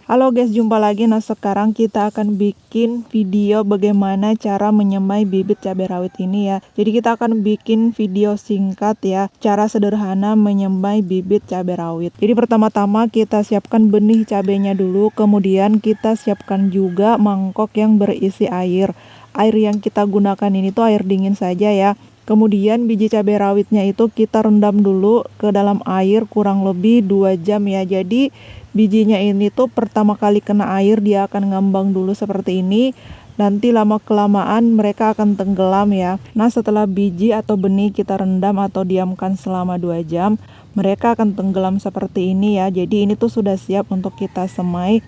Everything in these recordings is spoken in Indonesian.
Halo guys, jumpa lagi. Nah, sekarang kita akan bikin video bagaimana cara menyemai bibit cabai rawit ini ya. Jadi kita akan bikin video singkat ya, cara sederhana menyemai bibit cabai rawit. Jadi pertama-tama kita siapkan benih cabainya dulu, kemudian kita siapkan juga mangkok yang berisi air. Air yang kita gunakan ini tuh air dingin saja ya. Kemudian biji cabai rawitnya itu kita rendam dulu ke dalam air kurang lebih 2 jam ya. Jadi bijinya ini tuh pertama kali kena air dia akan ngambang dulu seperti ini. Nanti lama-kelamaan mereka akan tenggelam ya. Nah, setelah biji atau benih kita rendam atau diamkan selama 2 jam, mereka akan tenggelam seperti ini ya. Jadi ini tuh sudah siap untuk kita semai.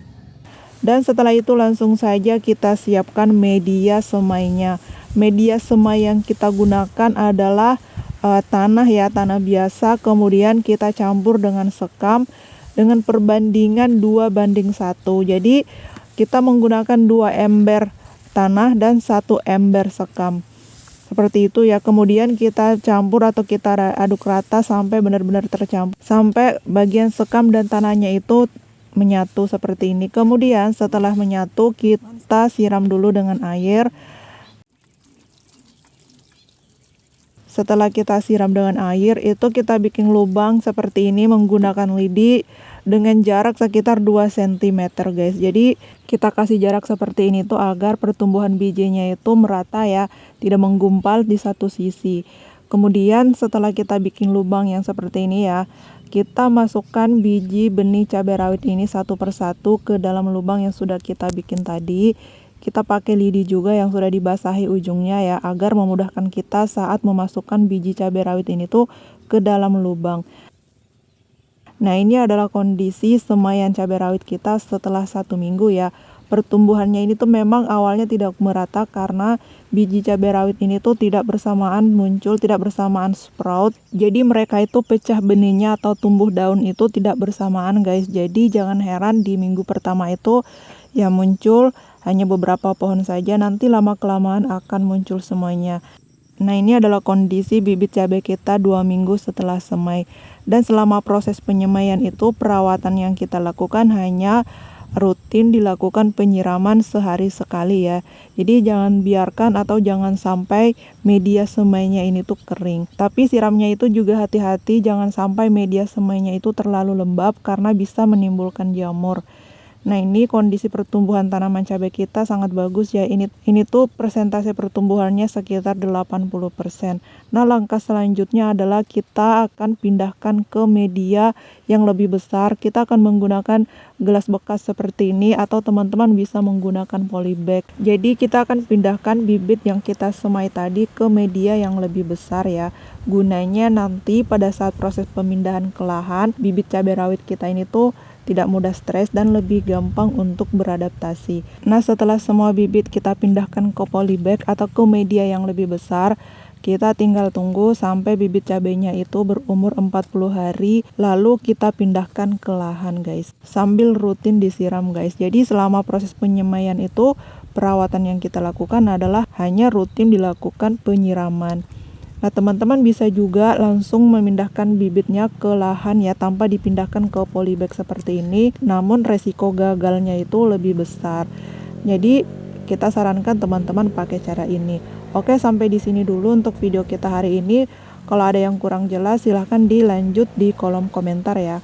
Dan setelah itu langsung saja kita siapkan media semainya. Media semai yang kita gunakan adalah tanah ya, tanah biasa. Kemudian kita campur dengan sekam dengan perbandingan 2:1. Jadi kita menggunakan 2 ember tanah dan 1 ember sekam. Seperti itu ya. Kemudian kita campur atau kita aduk rata sampai benar-benar tercampur. Sampai bagian sekam dan tanahnya itu menyatu seperti ini. Kemudian setelah menyatu kita siram dulu dengan air. Setelah kita siram dengan air, itu kita bikin lubang seperti ini menggunakan lidi dengan jarak sekitar 2 cm guys. Jadi kita kasih jarak seperti ini tuh agar pertumbuhan bijinya itu merata ya, tidak menggumpal di satu sisi. Kemudian setelah kita bikin lubang yang seperti ini ya, kita masukkan biji benih cabai rawit ini satu persatu ke dalam lubang yang sudah kita bikin tadi. Kita pakai lidi juga yang sudah dibasahi ujungnya ya, agar memudahkan kita saat memasukkan biji cabai rawit ini tuh ke dalam lubang. Nah, ini adalah kondisi semaian cabai rawit kita setelah 1 minggu ya. Pertumbuhannya ini tuh memang awalnya tidak merata karena biji cabai rawit ini tuh tidak bersamaan muncul, tidak bersamaan sprout. Jadi mereka itu pecah benihnya atau tumbuh daun itu tidak bersamaan guys. Jadi jangan heran di minggu pertama itu ya muncul hanya beberapa pohon saja, nanti lama-kelamaan akan muncul semuanya. Nah, ini adalah kondisi bibit cabai kita 2 minggu setelah semai. Dan selama proses penyemaian itu perawatan yang kita lakukan hanya rutin dilakukan penyiraman sehari sekali ya. Jadi jangan biarkan atau jangan sampai media semainya ini tuh kering. Tapi siramnya itu juga hati-hati, jangan sampai media semainya itu terlalu lembab karena bisa menimbulkan jamur. Nah, ini kondisi pertumbuhan tanaman cabai kita sangat bagus ya. Ini tuh persentase pertumbuhannya sekitar 80%. Nah, langkah selanjutnya adalah kita akan pindahkan ke media yang lebih besar. Kita akan menggunakan gelas bekas seperti ini atau teman-teman bisa menggunakan polybag. Jadi kita akan pindahkan bibit yang kita semai tadi ke media yang lebih besar ya. Gunanya nanti pada saat proses pemindahan ke lahan, bibit cabai rawit kita ini tuh tidak mudah stres dan lebih gampang untuk beradaptasi. Nah, setelah semua bibit kita pindahkan ke polybag atau ke media yang lebih besar, kita tinggal tunggu sampai bibit cabainya itu berumur 40 hari, lalu kita pindahkan ke lahan guys. Sambil rutin disiram guys. Jadi selama proses penyemaian itu, perawatan yang kita lakukan adalah hanya rutin dilakukan penyiraman. Nah, teman-teman bisa juga langsung memindahkan bibitnya ke lahan ya tanpa dipindahkan ke polybag seperti ini, namun resiko gagalnya itu lebih besar. Jadi kita sarankan teman-teman pakai cara ini. Oke, sampai di sini dulu untuk video kita hari ini. Kalau ada yang kurang jelas silahkan dilanjut di kolom komentar ya.